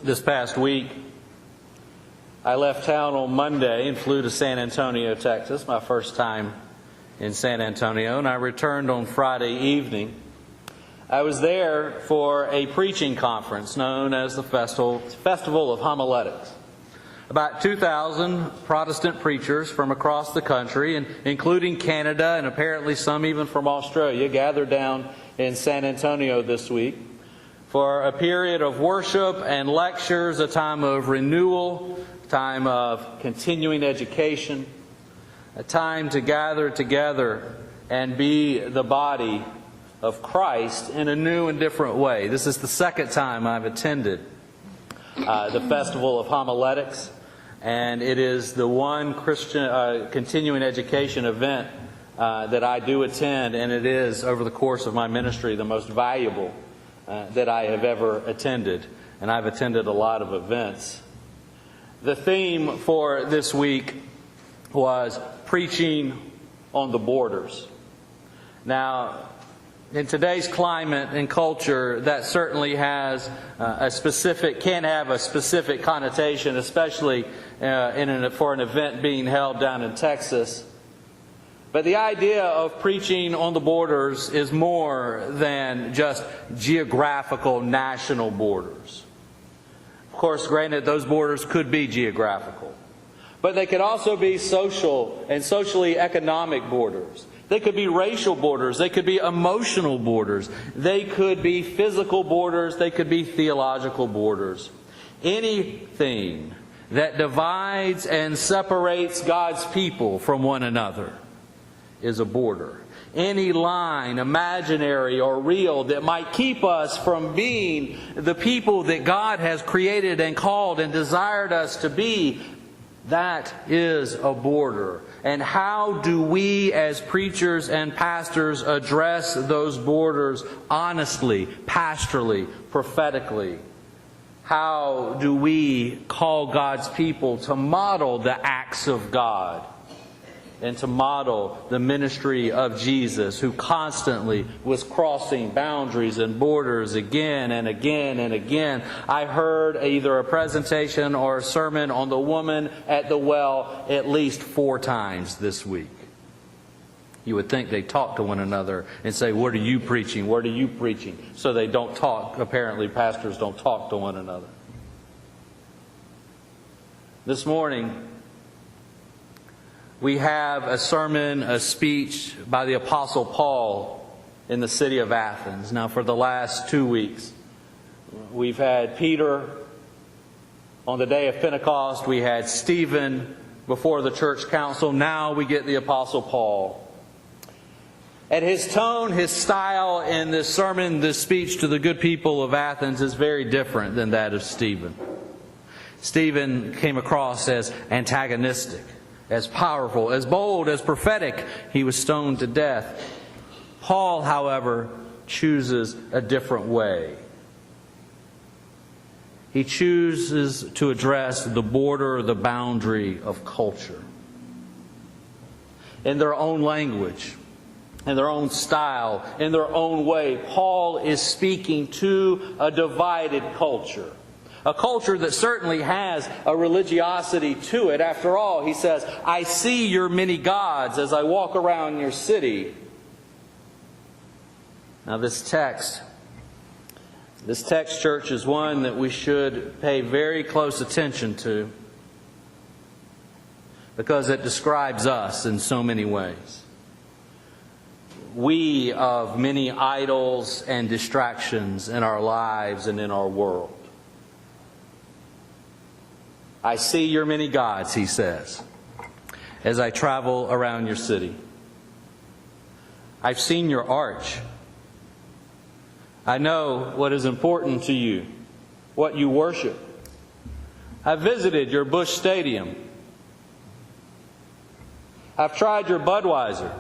This past week, I left town on Monday and flew to San Antonio, Texas, my first time in San Antonio, and I returned on Friday evening. I was there for a preaching conference known as the Festival of Homiletics. About 2,000 Protestant preachers from across the country, and including Canada and apparently some even from Australia, gathered down in San Antonio this week for a period of worship and lectures, a time of renewal, a time of continuing education, a time to gather together and be the body of Christ in a new and different way. This is the second time I've attended the Festival of Homiletics, and it is the one Christian continuing education event that I do attend, and it is, over the course of my ministry, the most valuable that I have ever attended, and I've attended a lot of events. The theme for this week was preaching on the borders. Now, in today's climate and culture, that certainly has can have a specific connotation, especially for an event being held down in Texas. But the idea of preaching on the borders is more than just geographical national borders. Of course, granted, those borders could be geographical. But they could also be social and socially economic borders. They could be racial borders. They could be emotional borders. They could be physical borders. They could be theological borders. Anything that divides and separates God's people from one another is a border. Any line, imaginary or real, that might keep us from being the people that God has created and called and desired us to be, that is a border. And how do we as preachers and pastors address those borders honestly, pastorally, prophetically? How do we call God's people to model the acts of God and to model the ministry of Jesus, who constantly was crossing boundaries and borders again and again and again? I heard either a presentation or a sermon on the woman at the well at least 4 times this week. You would think they talk to one another and say, "What are you preaching? What are you preaching?" So they don't talk. Apparently, pastors don't talk to one another. This morning, we have a sermon, a speech by the Apostle Paul in the city of Athens. Now, for the last 2 weeks, we've had Peter on the day of Pentecost. We had Stephen before the church council. Now we get the Apostle Paul. And his tone, his style in this sermon, this speech to the good people of Athens is very different than that of Stephen. Stephen came across as antagonistic, as powerful, as bold, as prophetic. He was stoned to death. Paul, however, chooses a different way. He chooses to address the border, the boundary of culture. In their own language, in their own style, in their own way, Paul is speaking to a divided culture. A culture that certainly has a religiosity to it. After all, he says, "I see your many gods as I walk around your city." Now this text, church, is one that we should pay very close attention to, because it describes us in so many ways. We of many idols and distractions in our lives and in our world. "I see your many gods," he says, "as I travel around your city. I've seen your arch. I know what is important to you, what you worship. I've visited your Busch Stadium. I've tried your Budweiser.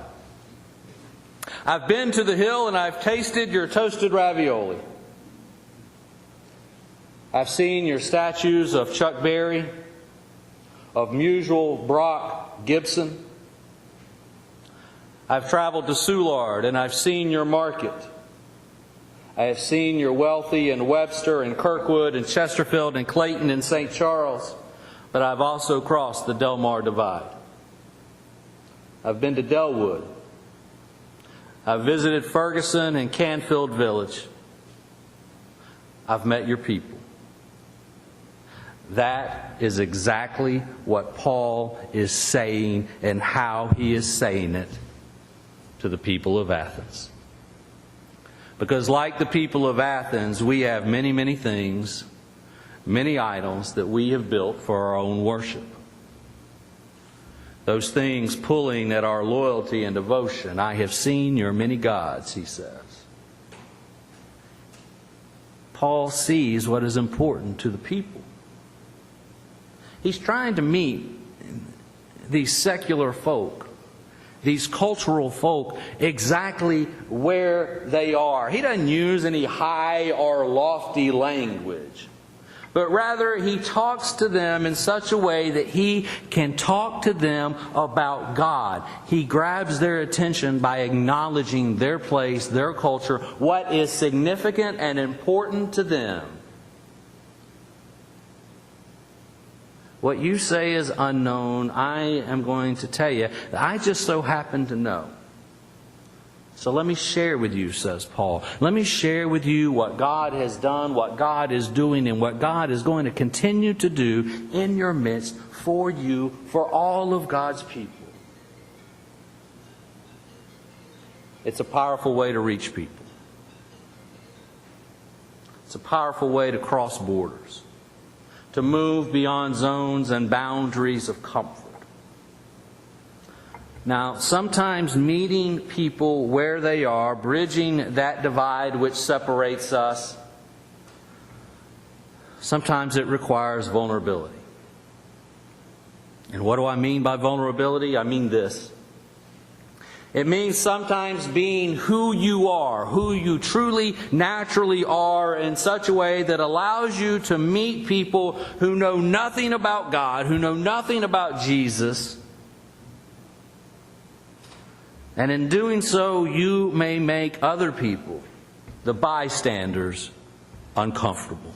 I've been to the Hill and I've tasted your toasted ravioli. I've seen your statues of Chuck Berry, of Musial, Brock, Gibson. I've traveled to Soulard and I've seen your market. I have seen your wealthy in Webster and Kirkwood and Chesterfield and Clayton and St. Charles, but I've also crossed the Delmar Divide. I've been to Delwood. I've visited Ferguson and Canfield Village. I've met your people. That is exactly what Paul is saying and how he is saying it to the people of Athens. Because like the people of Athens, we have many, many things, many idols that we have built for our own worship. Those things pulling at our loyalty and devotion. I have seen your many gods, he says. Paul sees what is important to the people. He's trying to meet these secular folk, these cultural folk, exactly where they are. He doesn't use any high or lofty language, but rather he talks to them in such a way that he can talk to them about God. He grabs their attention by acknowledging their place, their culture, what is significant and important to them. What you say is unknown, I am going to tell you, I just so happen to know. So let me share with you, says Paul. Let me share with you what God has done, what God is doing, and what God is going to continue to do in your midst for you, for all of God's people. It's a powerful way to reach people. It's a powerful way to cross borders, to move beyond zones and boundaries of comfort. Now, sometimes meeting people where they are, bridging that divide which separates us, sometimes it requires vulnerability. And what do I mean by vulnerability? I mean this. It means sometimes being who you are, who you truly, naturally are, in such a way that allows you to meet people who know nothing about God, who know nothing about Jesus. And in doing so, you may make other people, the bystanders, uncomfortable.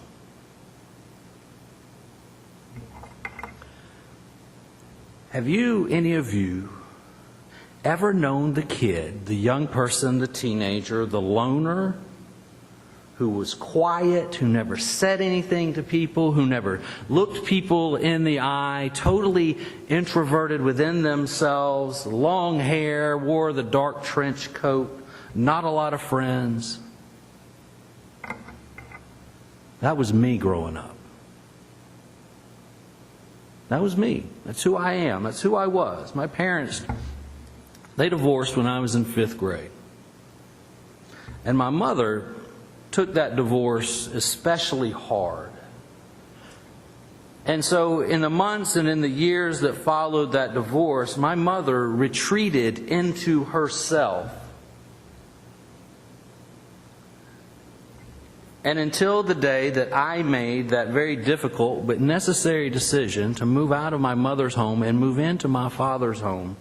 Have you, any of you, ever known the kid, the young person, the teenager, the loner, who was quiet, who never said anything to people, who never looked people in the eye, totally introverted within themselves, long hair, wore the dark trench coat, not a lot of friends? That was me growing up. That was me. That's who I am. That's who I was. My parents, they divorced when I was in 5th grade. And my mother took that divorce especially hard. And so in the months and in the years that followed that divorce, my mother retreated into herself. And until the day that I made that very difficult but necessary decision to move out of my mother's home and move into my father's home,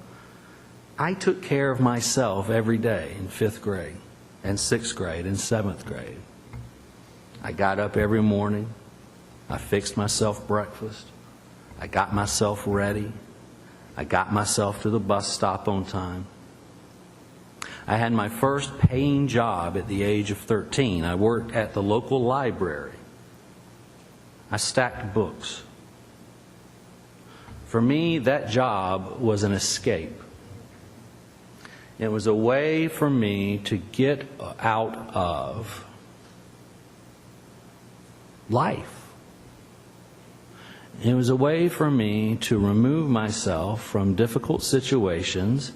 I took care of myself every day in 5th grade and 6th grade and 7th grade. I got up every morning. I fixed myself breakfast. I got myself ready. I got myself to the bus stop on time. I had my first paying job at the age of 13. I worked at the local library. I stacked books. For me, that job was an escape. It was a way for me to get out of life. It was a way for me to remove myself from difficult situations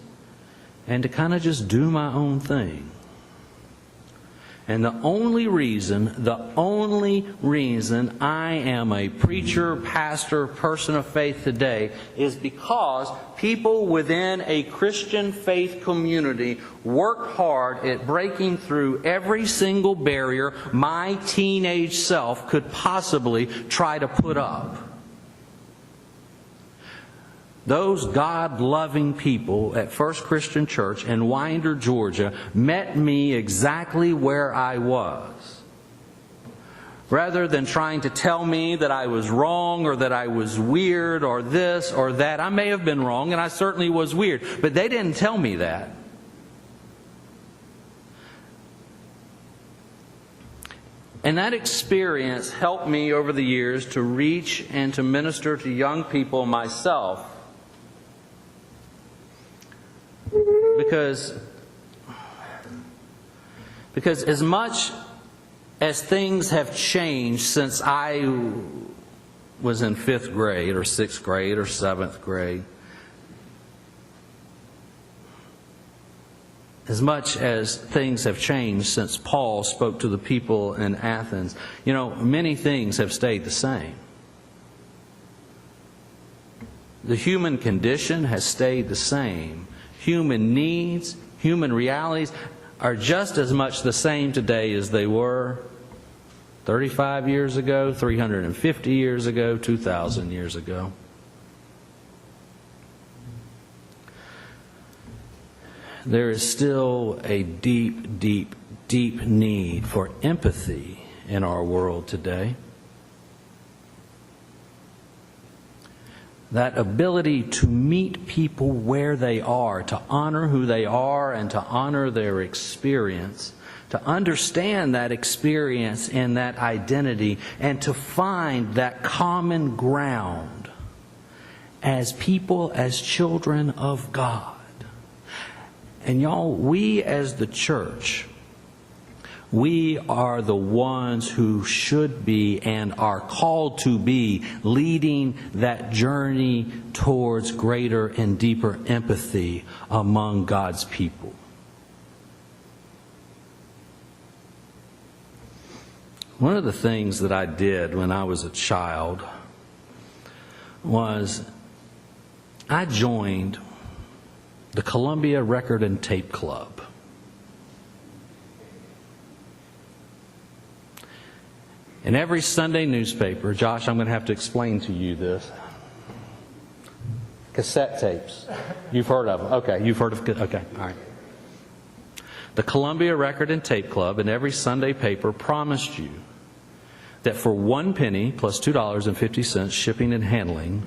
and to kind of just do my own thing. And the only reason I am a preacher, pastor, person of faith today is because people within a Christian faith community worked hard at breaking through every single barrier my teenage self could possibly try to put up. those God-loving people at First Christian Church in Winder, Georgia, met me exactly where I was. Rather than trying to tell me that I was wrong or that I was weird or this or that, I may have been wrong and I certainly was weird, but they didn't tell me that. And that experience helped me over the years to reach and to minister to young people myself. Because as much as things have changed since I was in 5th grade or 6th grade or 7th grade, as much as things have changed since Paul spoke to the people in Athens, many things have stayed the same. The human condition has stayed the same. Human needs, human realities are just as much the same today as they were 35 years ago, 350 years ago, 2,000 years ago. There is still a deep, deep, deep need for empathy in our world today. That ability to meet people where they are, to honor who they are and to honor their experience, to understand that experience and that identity, and to find that common ground as people, as children of God. And y'all, we as the church, we are the ones who should be and are called to be leading that journey towards greater and deeper empathy among God's people. One of the things that I did when I was a child was I joined the Columbia Record and Tape Club. In every Sunday newspaper, Josh, I'm going to have to explain to you this. Cassette tapes. You've heard of them. Okay, you've heard of, okay, all right. The Columbia Record and Tape Club in every Sunday paper promised you that for 1 penny plus $2.50 shipping and handling,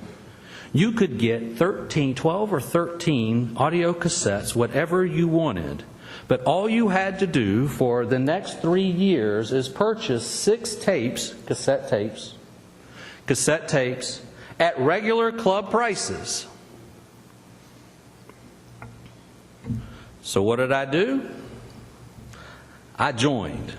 you could get 12 or 13 audio cassettes, whatever you wanted. But all you had to do for the next 3 years is purchase 6 tapes, cassette tapes, at regular club prices. So what did I do? I joined.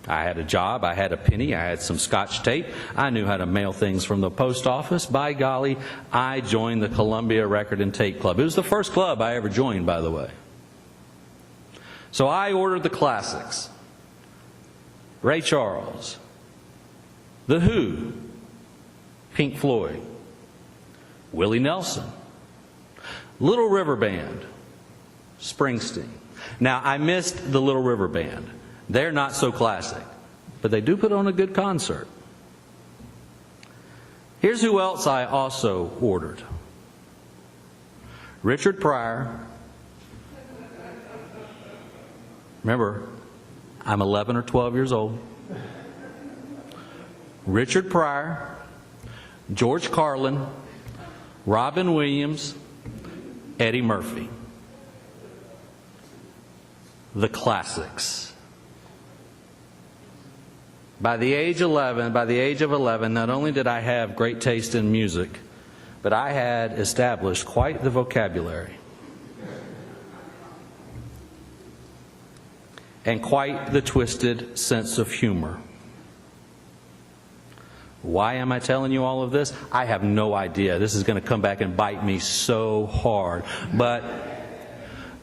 I had a job, I had a penny, I had some Scotch tape, I knew how to mail things from the post office. By golly, I joined the Columbia Record and Tape Club. It was the first club I ever joined, by the way. So I ordered the classics. Ray Charles, The Who, Pink Floyd, Willie Nelson, Little River Band, Springsteen. Now, I missed the Little River Band. They're not so classic, but they do put on a good concert. Here's who else I also ordered. Richard Pryor. Remember, I'm 11 or 12 years old. Richard Pryor, George Carlin, Robin Williams, Eddie Murphy. The classics. By the age of 11, not only did I have great taste in music, but I had established quite the vocabulary and quite the twisted sense of humor. Why am I telling you all of this? I have no idea. This is going to come back and bite me so hard. But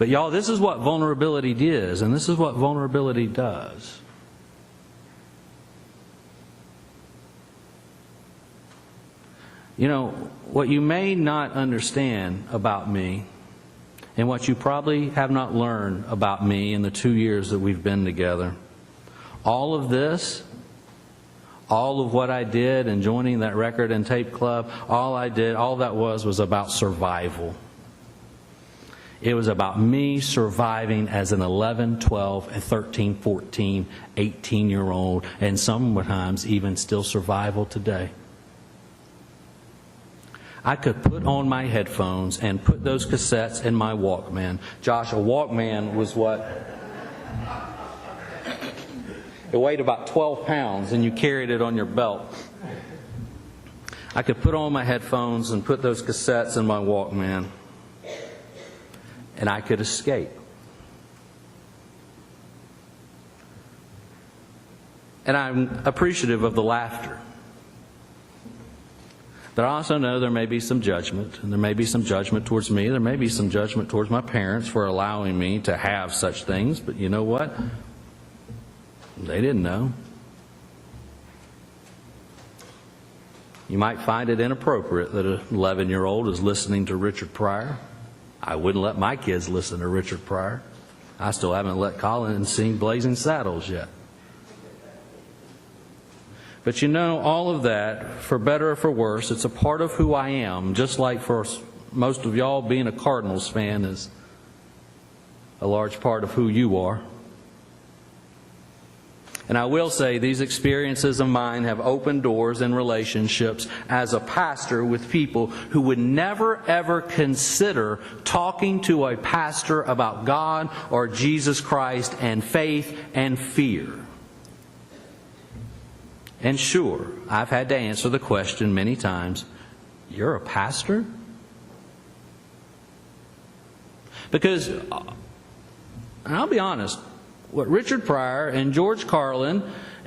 y'all, this is what vulnerability is, and this is what vulnerability does. You know, what you may not understand about me, and what you probably have not learned about me in the 2 years that we've been together, all of this All of what I did in joining that record and tape club, all that was about survival. It was about me surviving as an 11, 12, 13, 14, 18-year-old, and sometimes even still survival today. I could put on my headphones and put those cassettes in my Walkman. Josh, a Walkman was what? It weighed about 12 pounds, and you carried it on your belt. I could put on my headphones and put those cassettes in my Walkman, and I could escape. And I'm appreciative of the laughter. But I also know there may be some judgment, and there may be some judgment towards me. There may be some judgment towards my parents for allowing me to have such things. But you know what? They didn't know. You might find it inappropriate that an 11-year-old is listening to Richard Pryor. I wouldn't let my kids listen to Richard Pryor. I still haven't let Colin sing Blazing Saddles yet. But you know, all of that, for better or for worse, it's a part of who I am. Just like for most of y'all, being a Cardinals fan is a large part of who you are. And I will say these experiences of mine have opened doors in relationships as a pastor with people who would never ever consider talking to a pastor about God or Jesus Christ and faith and fear. And sure, I've had to answer the question many times, you're a pastor? Because, and I'll be honest, what Richard Pryor and George Carlin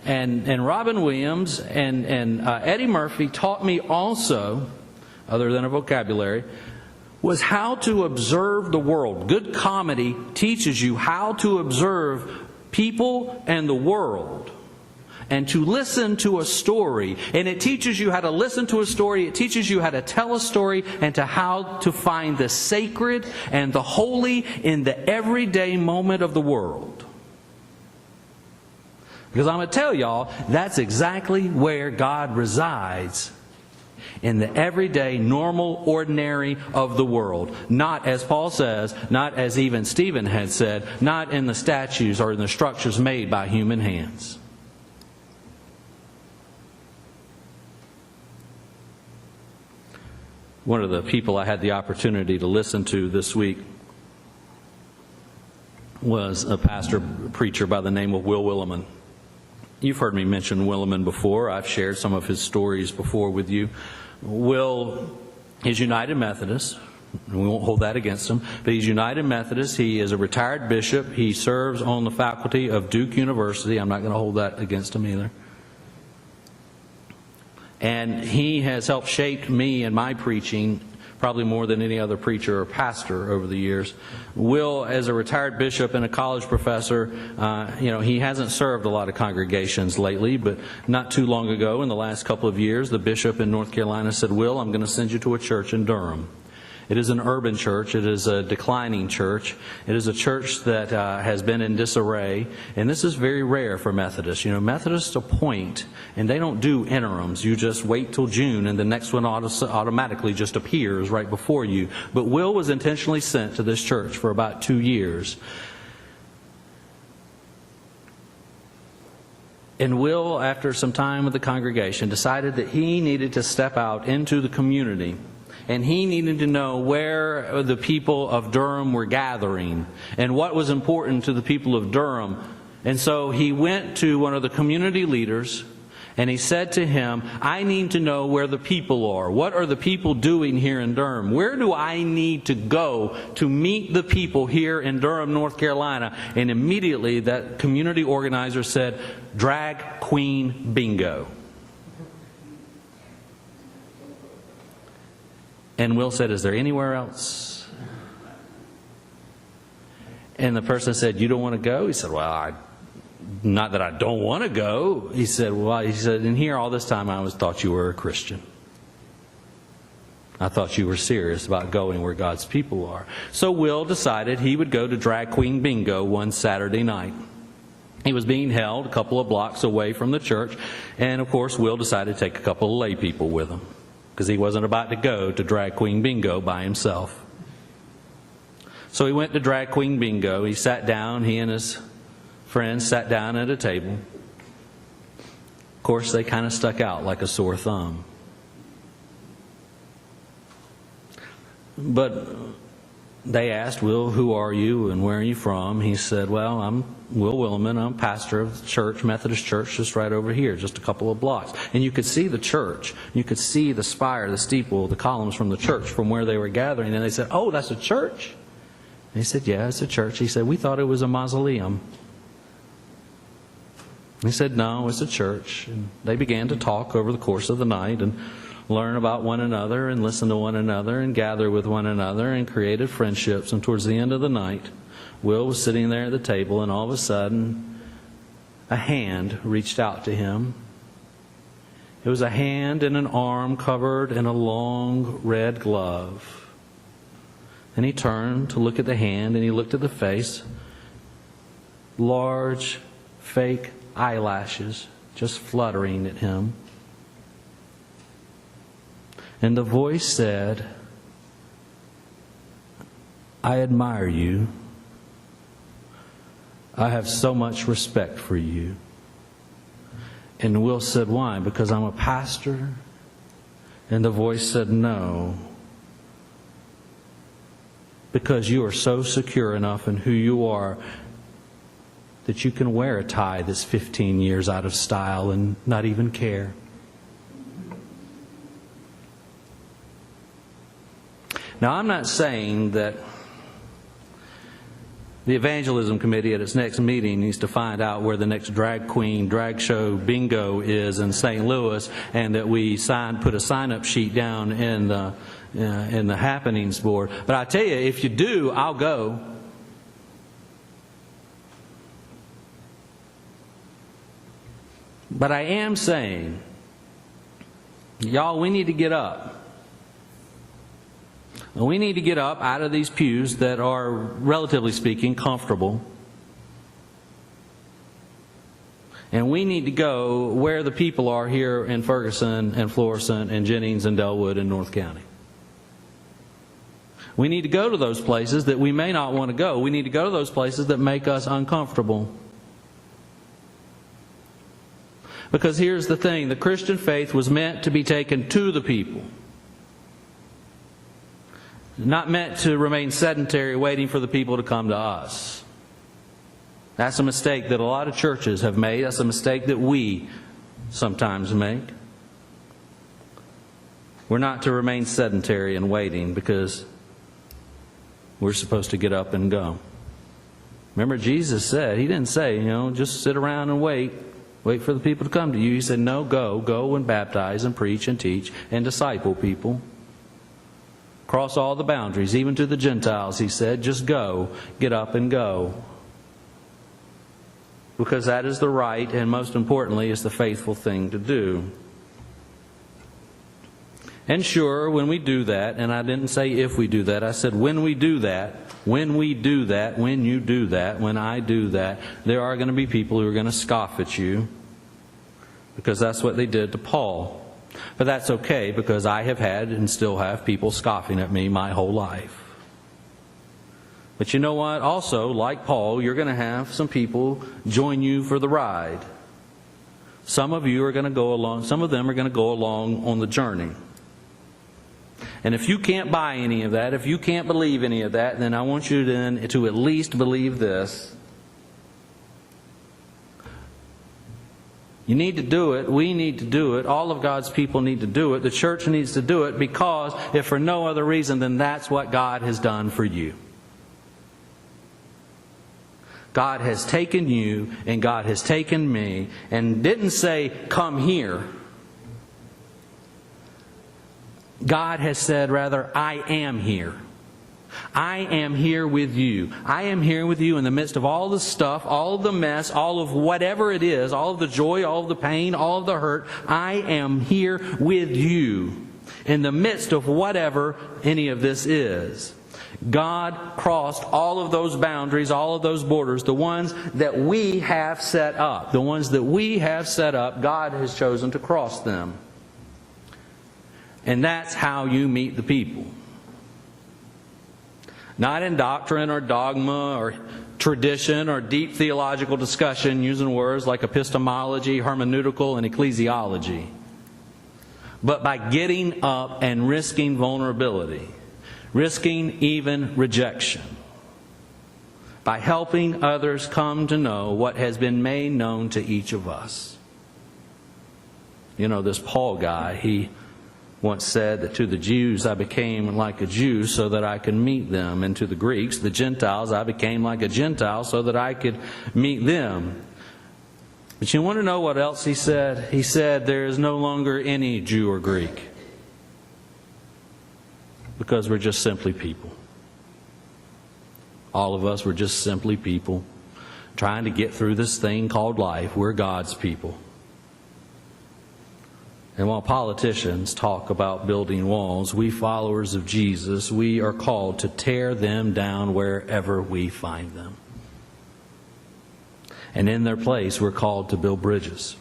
and Robin Williams and Eddie Murphy taught me also, other than a vocabulary, was how to observe the world. Good comedy teaches you how to observe people and the world, and to listen to a story. And it teaches you how to listen to a story. It teaches you how to tell a story and to how to find the sacred and the holy in the everyday moment of the world. Because I'm going to tell y'all, that's exactly where God resides. In the everyday, normal, ordinary of the world. Not, as Paul says, not as even Stephen had said, not in the statues or in the structures made by human hands. One of the people I had the opportunity to listen to this week was a preacher by the name of Will Willimon. You've heard me mention Willimon before. I've shared some of his stories before with you. Will is United Methodist. We won't hold that against him. But he's United Methodist. He is a retired bishop. He serves on the faculty of Duke University. I'm not going to hold that against him either. And he has helped shape me and my preaching probably more than any other preacher or pastor over the years. Will, as a retired bishop and a college professor, he hasn't served a lot of congregations lately, but not too long ago, in the last couple of years, the bishop in North Carolina said, Will, I'm going to send you to a church in Durham. It is an urban church. It is a declining church. It is a church that has been in disarray. And this is very rare for Methodists. You know, Methodists appoint, and they don't do interims. You just wait till June, and the next one automatically just appears right before you. But Will was intentionally sent to this church for about 2 years. And Will, after some time with the congregation, decided that he needed to step out into the community. And he needed to know where the people of Durham were gathering and what was important to the people of Durham. And so he went to one of the community leaders and he said to him, I need to know where the people are. What are the people doing here in Durham? Where do I need to go to meet the people here in Durham, North Carolina? And immediately that community organizer said, Drag Queen Bingo. And Will said, is there anywhere else? And the person said, you don't want to go? He said, well, not that I don't want to go. He said, and here all this time I thought you were a Christian. I thought you were serious about going where God's people are. So Will decided he would go to Drag Queen Bingo one Saturday night. He was being held a couple of blocks away from the church, and of course Will decided to take a couple of lay people with him, because he wasn't about to go to Drag Queen Bingo by himself. So he went to Drag Queen Bingo. He sat down, he and his friends sat down at a table. Of course, they kind of stuck out like a sore thumb. But they asked, Will, who are you and where are you from? He said, well, I'm Will Williman. I'm pastor of the church, Methodist church, just right over here, just a couple of blocks. And you could see the church. You could see the spire, the steeple, the columns from the church from where they were gathering. And they said, oh, that's a church? And he said, yeah, it's a church. He said, we thought it was a mausoleum. He said, no, it's a church. And they began to talk over the course of the night and learn about one another and listen to one another and gather with one another and created friendships. And towards the end of the night, Will was sitting there at the table, and all of a sudden, a hand reached out to him. It was a hand and an arm covered in a long red glove. And he turned to look at the hand, and he looked at the face. Large, fake eyelashes just fluttering at him. And the voice said, I admire you. I have so much respect for you. And Will said, why? Because I'm a pastor? And the voice said, no. Because you are so secure enough in who you are that you can wear a tie that's 15 years out of style and not even care. Now, I'm not saying that the evangelism committee at its next meeting needs to find out where the next drag queen, drag show, bingo is in St. Louis, and that we put a sign-up sheet down in the happenings board. But I tell you, if you do, I'll go. But I am saying, y'all, we need to get up. We need to get up out of these pews that are, relatively speaking, comfortable. And we need to go where the people are here in Ferguson and Florissant and Jennings and Delwood and North County. We need to go to those places that we may not want to go. We need to go to those places that make us uncomfortable. Because here's the thing, the Christian faith was meant to be taken to the people. Not meant to remain sedentary waiting for the people to come to us. That's a mistake that a lot of churches have made. That's a mistake that we sometimes make. We're not to remain sedentary and waiting because we're supposed to get up and go. Remember, Jesus said, He didn't say, just sit around and wait for the people to come to you. He said, no, go and baptize and preach and teach and disciple people. Cross all the boundaries, even to the Gentiles, He said, just go, get up and go. Because that is the right and most importantly is the faithful thing to do. And sure, when we do that, and I didn't say if we do that, I said when we do that, when we do that, when you do that, when I do that, there are going to be people who are going to scoff at you. Because that's what they did to Paul. But that's okay, because I have had and still have people scoffing at me my whole life. But you know what? Also, like Paul, you're going to have some people join you for the ride. Some of you are going to go along, some of them are going to go along on the journey. And if you can't buy any of that, if you can't believe any of that, then I want you then to at least believe this. You need to do it. We need to do it. All of God's people need to do it. The church needs to do it because, if for no other reason, then that's what God has done for you. God has taken you and God has taken me and didn't say, come here. God has said, rather, I am here. I am here with you. I am here with you in the midst of all the stuff, all of the mess, all of whatever it is, all of the joy, all of the pain, all of the hurt. I am here with you in the midst of whatever any of this is. God crossed all of those boundaries, all of those borders, the ones that we have set up. The ones that we have set up, God has chosen to cross them. And that's how you meet the people. Not in doctrine or dogma or tradition or deep theological discussion using words like epistemology, hermeneutical, and ecclesiology. But by getting up and risking vulnerability, risking even rejection, by helping others come to know what has been made known to each of us. You know, this Paul guy, he once said that to the Jews I became like a Jew so that I could meet them, and to the Greeks, the Gentiles, I became like a Gentile so that I could meet them. But you want to know what else he said? He said there is no longer any Jew or Greek, because we're just simply people. All of us, we're just simply people trying to get through this thing called life. We're God's people. And while politicians talk about building walls, we followers of Jesus, we are called to tear them down wherever we find them. And in their place, we're called to build bridges.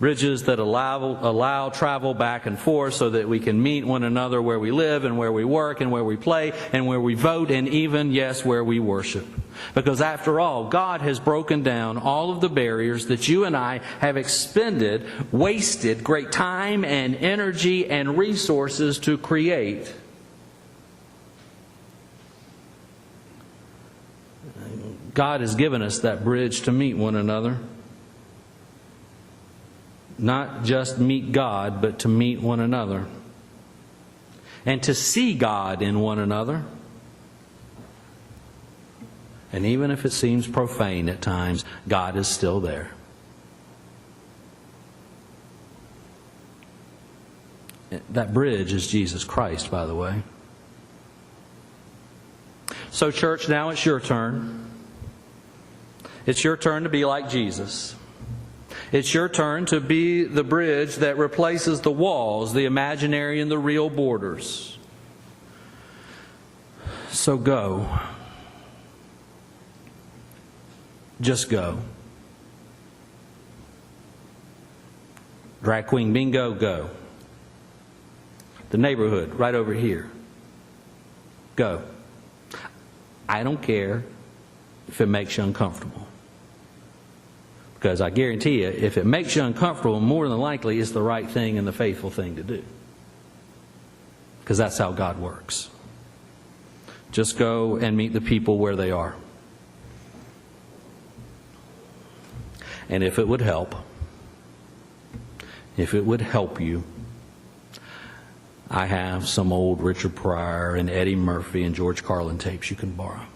Bridges that allow travel back and forth so that we can meet one another where we live and where we work and where we play and where we vote and even, yes, where we worship. Because after all, God has broken down all of the barriers that you and I have expended, wasted great time and energy and resources to create. God has given us that bridge to meet one another. Not just meet God, but to meet one another. And to see God in one another. And even if it seems profane at times, God is still there. That bridge is Jesus Christ, by the way. So, church, now it's your turn. It's your turn to be like Jesus. It's your turn to be the bridge that replaces the walls, the imaginary and the real borders. So go. Just go. Drag queen bingo, go. The neighborhood, right over here. Go. I don't care if it makes you uncomfortable. Because I guarantee you, if it makes you uncomfortable, more than likely it's the right thing and the faithful thing to do. Because that's how God works. Just go and meet the people where they are. And if it would help you, I have some old Richard Pryor and Eddie Murphy and George Carlin tapes you can borrow.